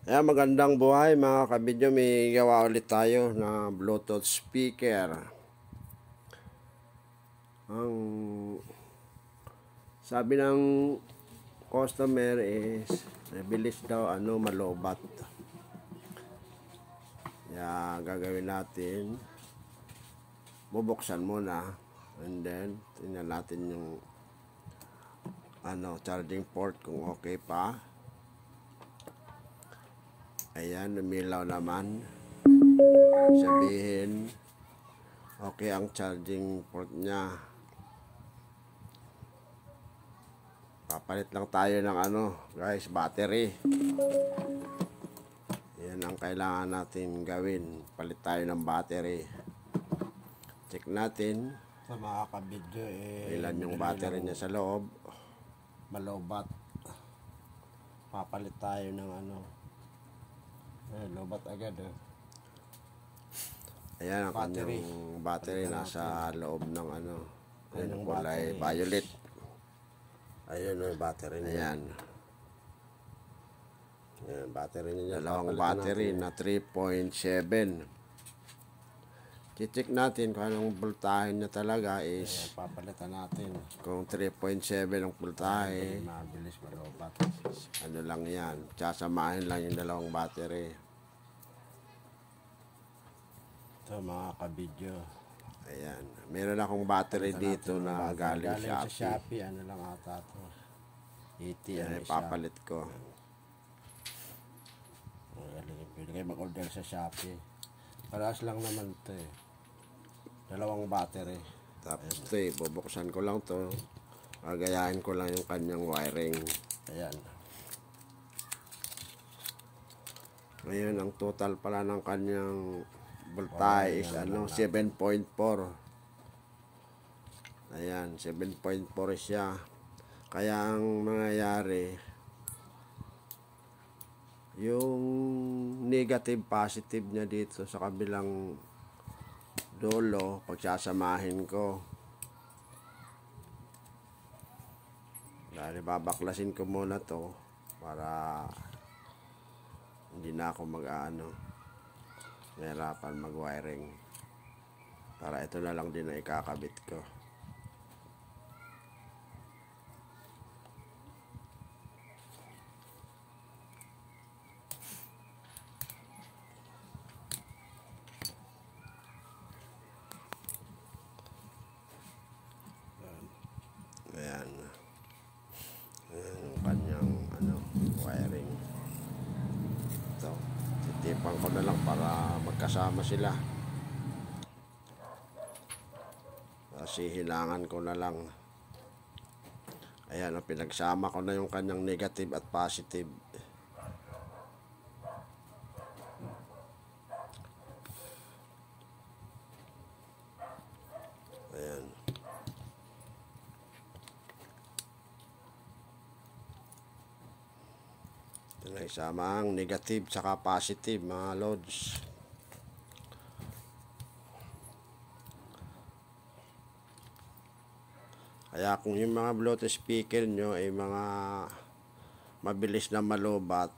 Ayan, magandang buhay mga kabidyo. May gawa ulit tayo na Bluetooth speaker. Ang sabi ng customer is mabilis daw malobat. Kaya gagawin natin, bubuksan muna and then tingnan natin yung charging port kung okay pa. Ayan, lumilaw naman. Sabihin okay ang charging port niya. Papalit lang tayo ng guys, battery. Yan ang kailangan natin gawin. Palit tayo ng battery. Check natin sa mga kabidyo ilan yung battery niya sa loob. Malobat. Papalit tayo ng lobat agad Ayan ang kanyang battery nasa loob ng Ayan yung kulay violet. Ayun yung battery niya. Ayan. Ayan, battery niya. Dalawang battery na 3.7. Check natin kung anong voltahe niya talaga is. Ayan, papalitan natin. Kung 3.7 ang voltahe. Mabilis malobat. Ano lang yan. Sasamahin lang yung dalawang battery. Ito mga kabidyo. Ayan. Meron akong battery dito na galing sa Shopee. Shopee. Ano lang ata ito. 80 Ayan, papalit ko. Pwede kayo mag-order sa Shopee. Parehas lang naman ito dalawang battery. Tapos ito bubuksan ko lang to. Gagayahin ko lang yung kanyang wiring. Ayan. Ngayon, ang total pala ng kanyang voltage is 7.4. Ayan, 7.4 siya. Kaya ang mangyayari, yung negative positive niya dito sa kabilang dulo, pagsasamahin ko. Dahil babaklasin ko muna to para hindi na ako mahirapan mag-wiring. Para ito na lang din ang ikakabit ko. Ayan. Ayan yung kanyang wiring. Ito. Titipan ko na lang para magkasama sila. Kasi hilangan ko na lang. Ayan, pinagsama ko na yung kanyang negative at positive. Ayan. Ito na isama ang negative saka positive mga loads. Kaya kung yung mga Bluetooth speaker nyo ay mga mabilis na malobat,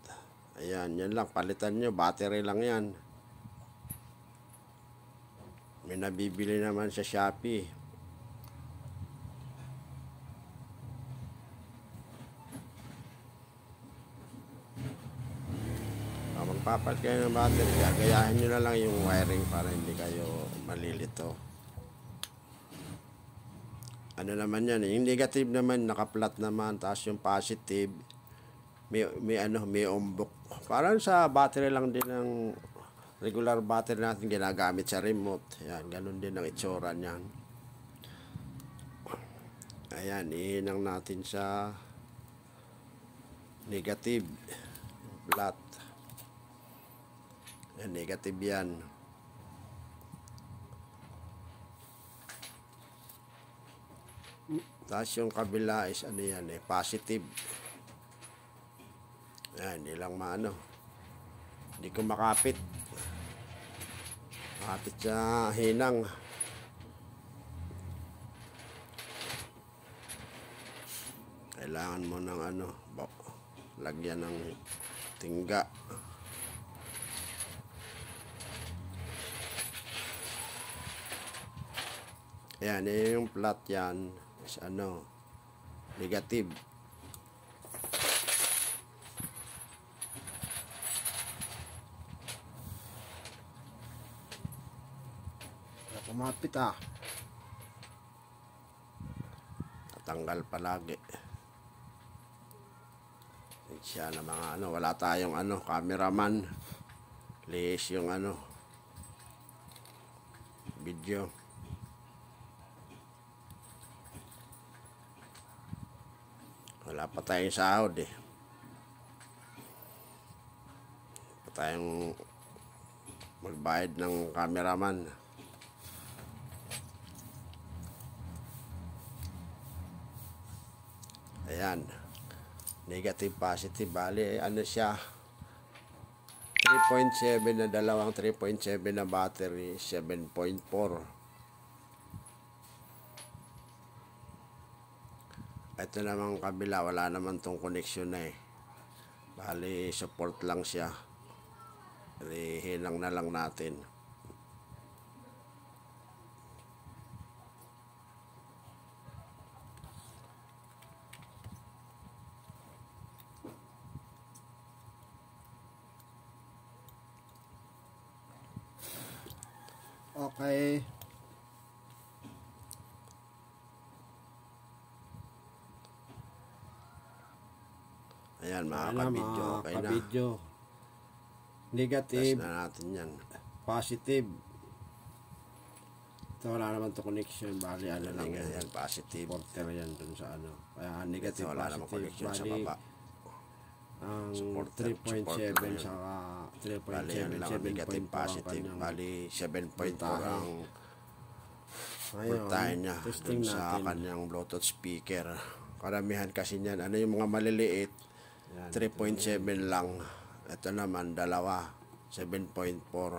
ayan, yan lang, palitan nyo, battery lang yan. May nabibili naman sa Shopee. Magpapalit kayo ng battery, gagayahin nyo na lang yung wiring para hindi kayo malilito. Ano naman yan, yung negative naman naka-flat naman, tapos yung positive may umbok. Parang sa battery lang din ng regular battery natin ginagamit sa remote. Yan, ganun din ang itsura niyan. Ayan, ihinang natin sa negative, flat. Yan, negative yan. Tapos yung kabila is positive. Ayan, hindi lang hindi ko makapit. Makapit sa hinang. Kailangan mo ng lagyan ng tingga. Ayan, yung flat yan is ano, negative. Kumapit ah. Tatanggal palagi. Siya na mga ano, wala tayong ano, cameraman. Lihis yung ano, video. Wala pa tayong sahod eh. Wala pa tayong magbayad ng cameraman. Ayan. Negative, positive. Bali, ano siya? 3.7 na dalawang 3.7 na battery, 7.4. Ito namang kabila, wala naman tong connection na eh. Bali, support lang siya. Bali, hinang na lang natin. Okay. Ayan, mga Alam, kabidyo, okay na. kabidyo. Test Negative, na natin yan. positive. Ito wala naman to connection. Bali, ano lang yan. Ayan, positive. Supporter yan dun sa ano. Kaya Ito, negative, wala namang positive. connection sa Bali, baba. ang Supporter 3.7 lang yun. saka Bali, yan lang ang 3.7, negative, 7.4 ang positive. kanyang Bali, 7.4 voltahe. ang Ngayon, voltahe niya testing dun sa natin. kanyang Bluetooth speaker. Karamihan kasi niyan, ano yung mga maliliit, Yan, 3.7 lang. Ito naman, dalawa, 7.4.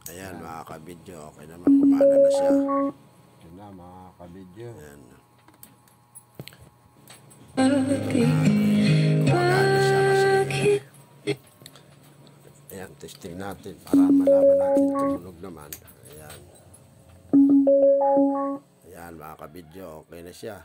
Ayan, mga kabidyo, okay naman, kumana na siya. Yun na mga kabidyo. Ayan. Kumana na siya kasi. Ayan, testing natin para malaman natin tumunog naman. Ayan. Ayan, mga kabidyo, okay na siya.